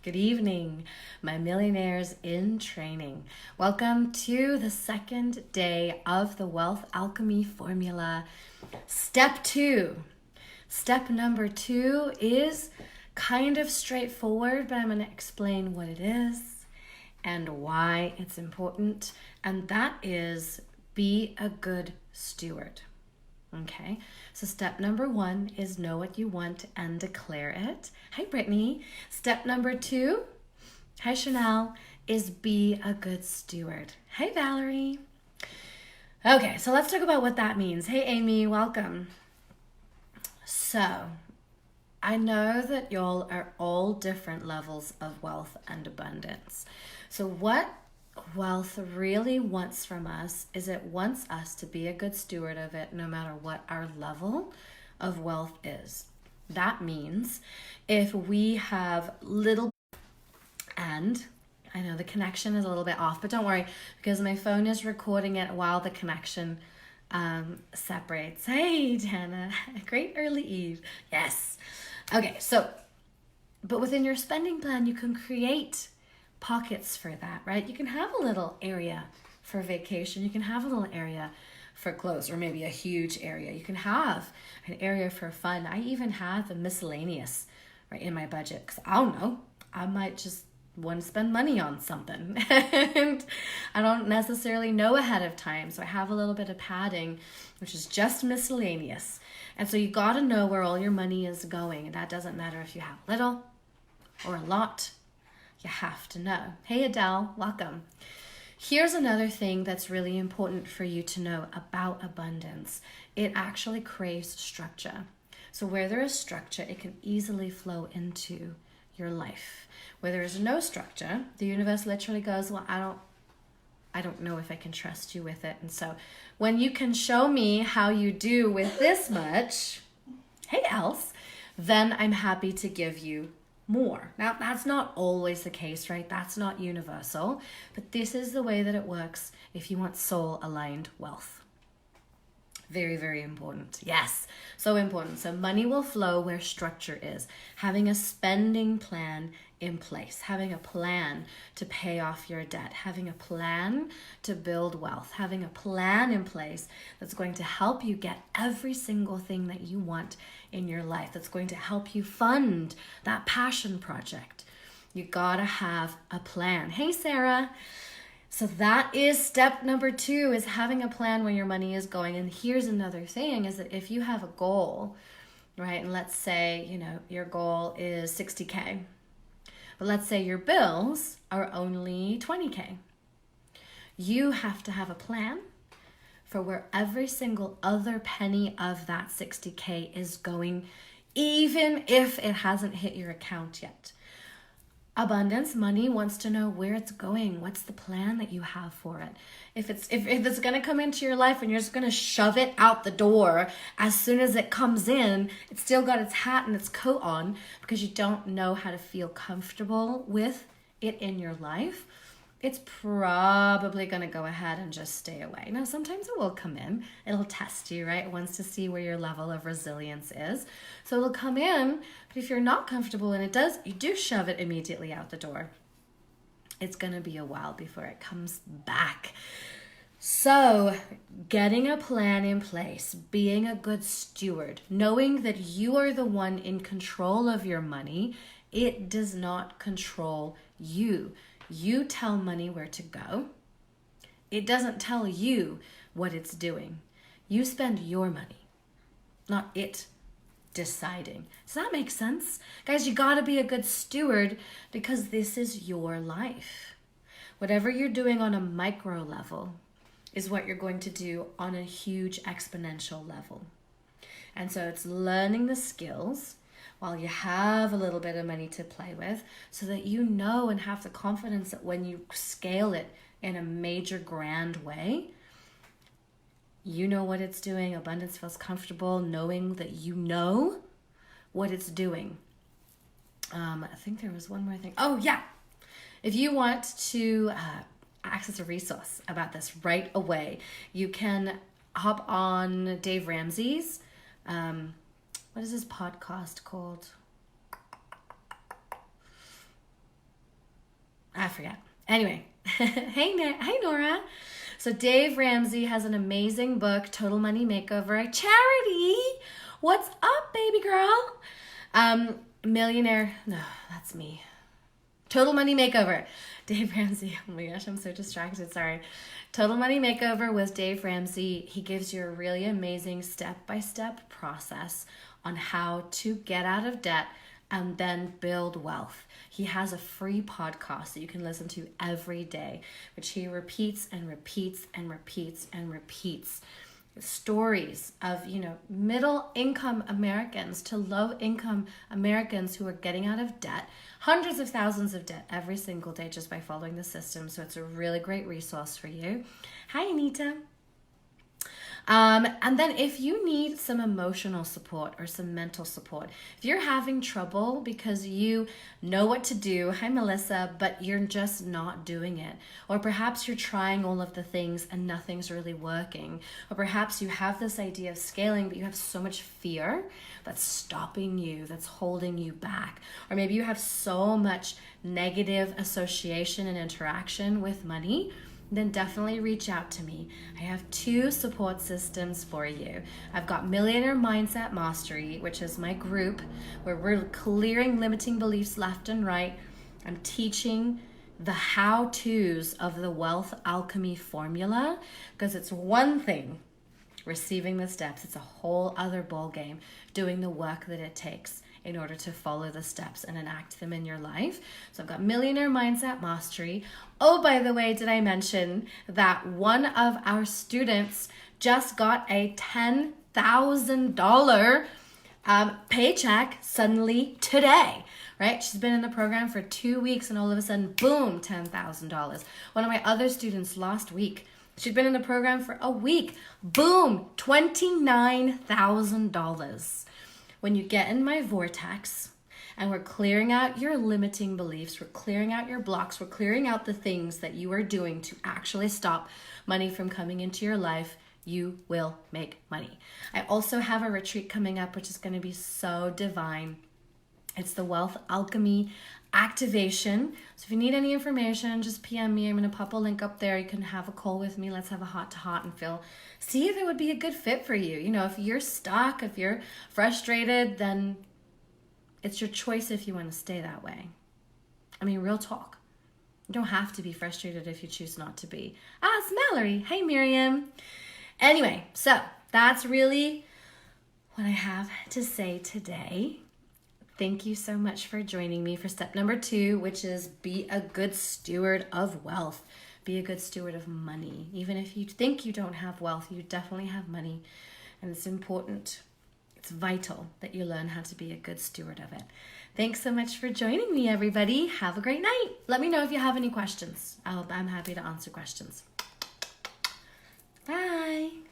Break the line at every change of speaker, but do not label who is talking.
Good evening, my millionaires in training. Welcome to the second day of the Wealth Alchemy Formula. Step 2. Step number 2 is kind of straightforward, but I'm going to explain what it is and why it's important. And that is be a good steward. Okay, so step number 1 is know what you want and declare it. Hi, Brittany. Step number 2, hi, Chanel, is be a good steward. Hi, Valerie. Okay, so let's talk about what that means. Hey, Amy, welcome. So, I know that y'all are all different levels of wealth and abundance. So what wealth really wants from us is it wants us to be a good steward of it no matter what our level of wealth is. That means if we have little, and I know the connection is a little bit off, but don't worry because my phone is recording it while the connection separates. Hey, Dana, great early eve. Yes. Okay, so, but within your spending plan, you can create pockets for that, right? You can have a little area for vacation. You can have a little area for clothes, or maybe a huge area. You can have an area for fun. I even have the miscellaneous right in my budget because I don't know, I might just want to spend money on something and I don't necessarily know ahead of time. So I have a little bit of padding, which is just miscellaneous. And so you got to know where all your money is going. And that doesn't matter if you have little or a lot. You have to know. Hey, Adele, welcome. Here's another thing that's really important for you to know about abundance. It actually craves structure. So where there is structure, it can easily flow into your life. Where there is no structure, the universe literally goes, well, I don't know if I can trust you with it. And so when you can show me how you do with this much, hey, else, then I'm happy to give you more. Now, that's not always the case, right? That's not universal, but this is the way that it works if you want soul-aligned wealth. Very, very important. Yes, so important. So money will flow where structure is. Having a spending plan in place, having a plan to pay off your debt, having a plan to build wealth, having a plan in place that's going to help you get every single thing that you want in your life, that's going to help you fund that passion project. You gotta have a plan. Hey, Sarah. So that is step number 2, is having a plan where your money is going. And here's another thing is that if you have a goal, right? And let's say, your goal is 60K, but let's say your bills are only 20K. You have to have a plan for where every single other penny of that 60K is going, even if it hasn't hit your account yet. Abundance money wants to know where it's going. What's the plan that you have for it? If it's going to come into your life and you're just going to shove it out the door as soon as it comes in, it's still got its hat and its coat on because you don't know how to feel comfortable with it in your life, it's probably going to go ahead and just stay away. Now, sometimes it will come in. It'll test you, right? It wants to see where your level of resilience is. So it'll come in, but if you're not comfortable and you do shove it immediately out the door, it's going to be a while before it comes back. So getting a plan in place, being a good steward, knowing that you are the one in control of your money, it does not control you. You tell money where to go. It doesn't tell you what it's doing. You spend your money, not it deciding. Does that make sense? Guys, you got to be a good steward because this is your life. Whatever you're doing on a micro level is what you're going to do on a huge exponential level. And so it's learning the skills while you have a little bit of money to play with so that you know and have the confidence that when you scale it in a major grand way, you know what it's doing. Abundance feels comfortable knowing that you know what it's doing. I think there was one more thing. Oh, yeah. If you want to access a resource about this right away, you can hop on Dave Ramsey's what is this podcast called? I forget. Anyway, hey Nora. So Dave Ramsey has an amazing book, Total Money Makeover. Charity, what's up, baby girl? Millionaire, no, that's me. Total Money Makeover. Dave Ramsey. Oh my gosh, I'm so distracted. Sorry. Total Money Makeover with Dave Ramsey. He gives you a really amazing step-by-step process on how to get out of debt and then build wealth. He has a free podcast that you can listen to every day, which he repeats and repeats and repeats and repeats. Stories of, middle income Americans to low income Americans who are getting out of debt, hundreds of thousands of debt every single day just by following the system. So it's a really great resource for you. Hi, Anita. And then if you need some emotional support or some mental support, if you're having trouble because you know what to do, hi Melissa, but you're just not doing it, or perhaps you're trying all of the things and nothing's really working, or perhaps you have this idea of scaling, but you have so much fear that's stopping you, that's holding you back, or maybe you have so much negative association and interaction with money, then definitely reach out to me. I have 2 support systems for you. I've got Millionaire Mindset Mastery, which is my group where we're clearing limiting beliefs left and right. I'm teaching the how-tos of the wealth alchemy formula, because it's one thing receiving the steps. It's a whole other ball game doing the work that it takes in order to follow the steps and enact them in your life. So I've got Millionaire Mindset Mastery. Oh, by the way, did I mention that one of our students just got a $10,000 paycheck suddenly today, right? She's been in the program for 2 weeks and all of a sudden, boom, $10,000. One of my other students last week, she'd been in the program for a week, boom, $29,000. When you get in my vortex and we're clearing out your limiting beliefs, we're clearing out your blocks, we're clearing out the things that you are doing to actually stop money from coming into your life, you will make money. I also have a retreat coming up, which is going to be so divine. It's the Wealth Alchemy Activation. So if you need any information, just PM me. I'm going to pop a link up there. You can have a call with me. Let's have a heart-to-heart and see if it would be a good fit for you. If you're stuck, if you're frustrated, then it's your choice if you want to stay that way. I mean, real talk. You don't have to be frustrated if you choose not to be. It's Mallory. Hey, Miriam. Anyway, so that's really what I have to say today. Thank you so much for joining me for step number 2, which is be a good steward of wealth. Be a good steward of money. Even if you think you don't have wealth, you definitely have money. And it's important. It's vital that you learn how to be a good steward of it. Thanks so much for joining me, everybody. Have a great night. Let me know if you have any questions. I'm happy to answer questions. Bye.